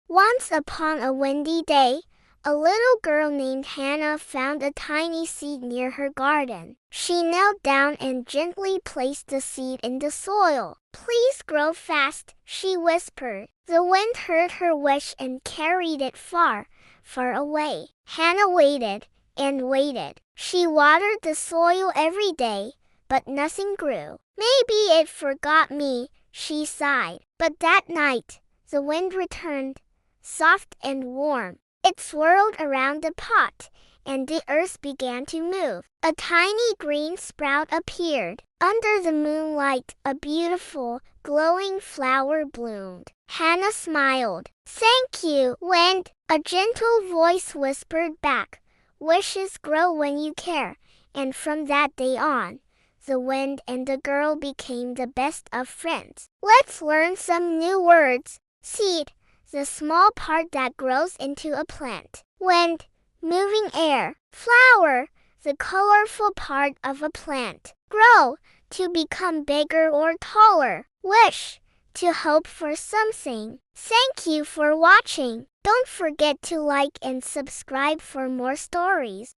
Once upon a windy day, a little girl named Hana found a tiny seed near her garden. She knelt down and gently placed the seed in the soil. "Please grow fast," she whispered. The wind heard her wish and carried it far, far away. Hana waited and waited. She watered the soil every day, but nothing grew. "Maybe it forgot me," she sighed. But that night, the wind returned, soft and warm. It swirled around the pot, and the earth began to move. A tiny green sprout appeared. Under the moonlight, a beautiful, glowing flower bloomed. Hana smiled. "Thank you, wind," a gentle voice whispered back. "Wishes grow when you care." And from that day on, the wind and the girl became the best of friends. Let's learn some new words. Seed, the small part that grows into a plant. Wind, moving air. Flower, the colorful part of a plant. Grow, to become bigger or taller. Wish, to hope for something. Thank you for watching. Don't forget to like and subscribe for more stories.